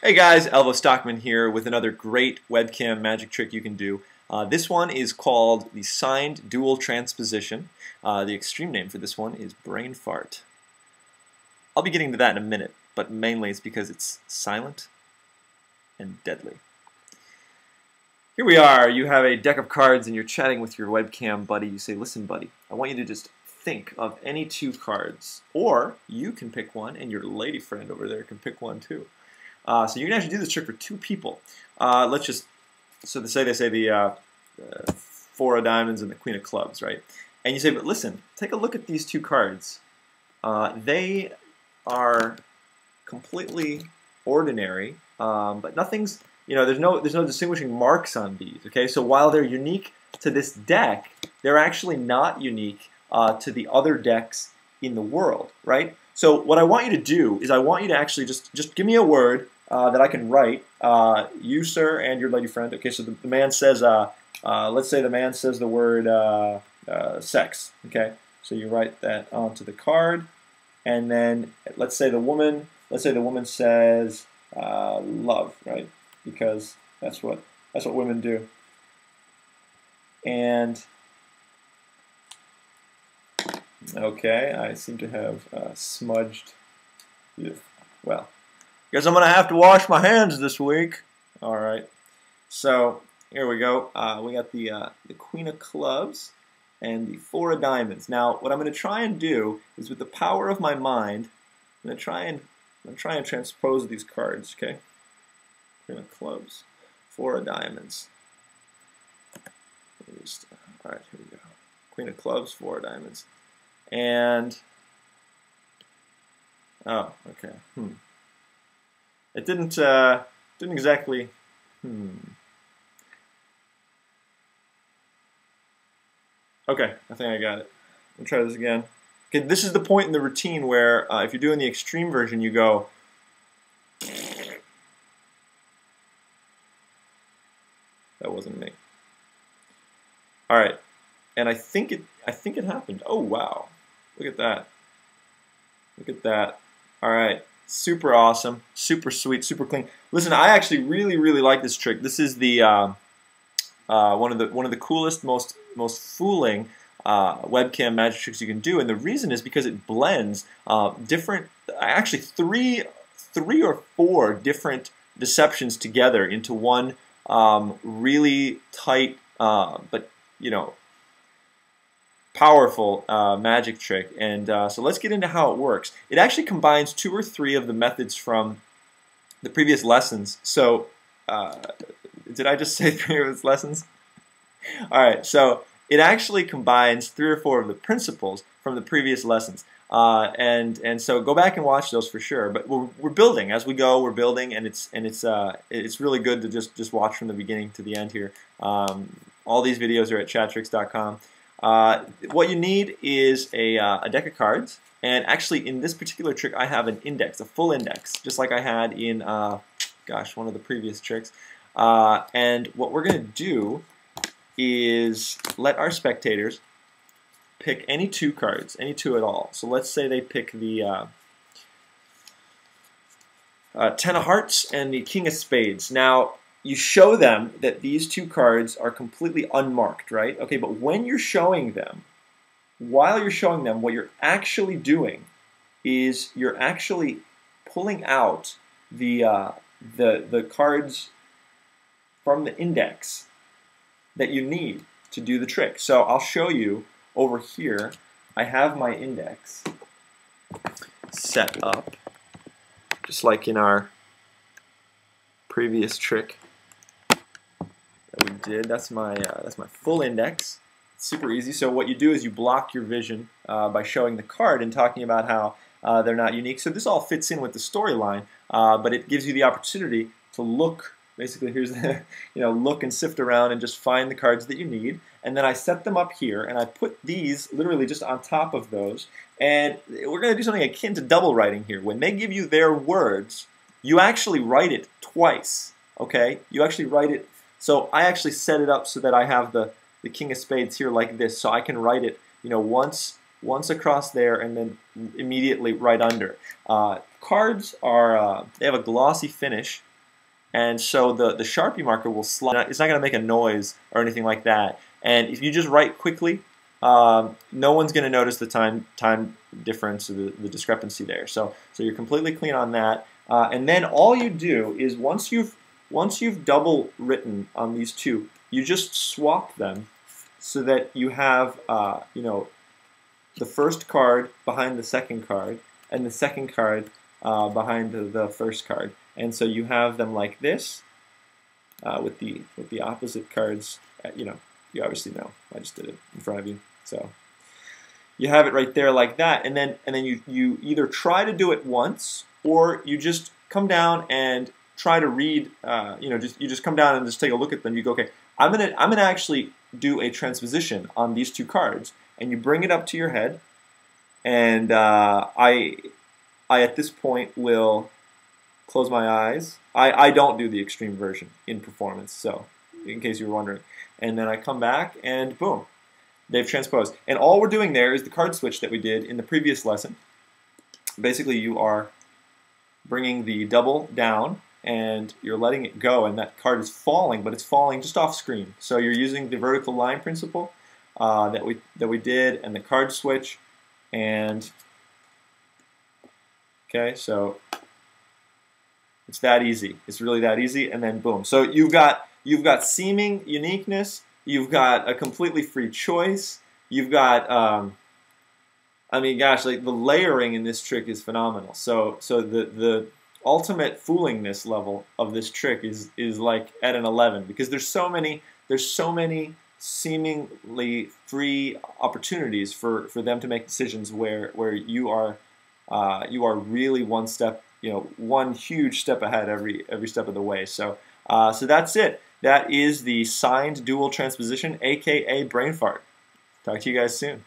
Hey guys, Alvo Stockman here with another great webcam magic trick you can do. This one is called the signed dual transposition. The extreme name for this one is brain fart. I'll be getting to that in a minute, but mainly it's because it's silent and deadly. Here we are. You have a deck of cards and you're chatting with your webcam buddy. You say, listen buddy, I want you to just think of any two cards, or you can pick one and your lady friend over there can pick one too. So you can actually do this trick for two people. Let's just, so they say the four of diamonds and the queen of clubs, right? And you say, but listen, take a look at these two cards. They are completely ordinary, but nothing's, there's no distinguishing marks on these. Okay, so while they're unique to this deck, they're actually not unique to the other decks in the world, right? So what I want you to do is I want you to actually just give me a word that I can write, you sir and your lady friend. Okay, so the man says, let's say the man says the word sex. Okay, so you write that onto the card, and then let's say the woman says love, right? Because that's what women do. And okay, I seem to have smudged. Well, guess I'm going to have to wash my hands this week. All right. So here we go. We got the queen of clubs and the four of diamonds. Now, what I'm going to try and do is, with the power of my mind, I'm going to try and transpose these cards. Okay. Queen of clubs, four of diamonds. All right, here we go. Queen of clubs, four of diamonds. And oh, okay. It didn't exactly. Okay, I think I got it. Let me try this again. Okay, this is the point in the routine where if you're doing the extreme version, you go. That wasn't me. All right, and I think it happened. Oh wow. Look at that. Look at that. All right. Super awesome. Super sweet. Super clean. Listen, I actually really like this trick. This is the one of the coolest, most fooling webcam magic tricks you can do, and the reason is because it blends different, actually three or four different deceptions together into one really tight, but powerful magic trick. And so let's get into how it works. It actually combines two or three of the methods from the previous lessons. So did I just say previous lessons? All right, so it actually combines three or four of the principles from the previous lessons. And so go back and watch those for sure. But we're building as we go. We're building, and it's really good to just watch from the beginning to the end here. All these videos are at chattricks.com. What you need is a deck of cards, and actually in this particular trick I have an index, a full index, just like I had in one of the previous tricks. And what we're going to do is let our spectators pick any two cards, any two at all. So let's say they pick the Ten of Hearts and the King of Spades. Now, you show them that these two cards are completely unmarked, right? Okay, but when you're showing them, while you're showing them, what you're actually doing is you're actually pulling out the cards from the index that you need to do the trick. So I'll show you over here. I have my index set up, just like in our previous trick that we did. That's my full index. It's super easy. So what you do is you block your vision by showing the card and talking about how they're not unique. So this all fits in with the storyline, but it gives you the opportunity to look. Basically, here's the look and sift around and just find the cards that you need. And then I set them up here, and I put these literally just on top of those. And we're going to do something akin to double writing here. When they give you their words, you actually write it twice. Okay, you actually write it. So I actually set it up so that I have the King of Spades here like this, so I can write it, once across there and then immediately right under. Cards are they have a glossy finish, and so the Sharpie marker will slide. It's not going to make a noise or anything like that. And if you just write quickly, no one's going to notice the time difference or the discrepancy there. So you're completely clean on that. And then all you do is once you've double written on these two, you just swap them so that you have the first card behind the second card and the second card behind the first card. And so you have them like this with the opposite cards. You obviously know. I just did it in front of you. So you have it right there like that, and then you either try to do it once, or you just come down and try to read. You just come down and just take a look at them. You go, okay, I'm gonna actually do a transposition on these two cards, and you bring it up to your head, and I at this point will close my eyes. I don't do the extreme version in performance, so in case you were wondering. And then I come back and boom, they've transposed. And all we're doing there is the card switch that we did in the previous lesson. Basically, you are bringing the double down and you're letting it go, and that card is falling, but it's falling just off screen. So you're using the vertical line principle that we did, and the card switch, and okay, so it's that easy. It's really that easy, and then boom. So you've got seeming uniqueness. You've got a completely free choice. You've got, I mean, gosh, like the layering in this trick is phenomenal. So the ultimate foolingness level of this trick is like at an 11, because there's so many seemingly free opportunities for them to make decisions where you are really one huge step ahead every step of the way. So that's it. That is the signed dual transposition, aka brain fart. Talk to you guys soon.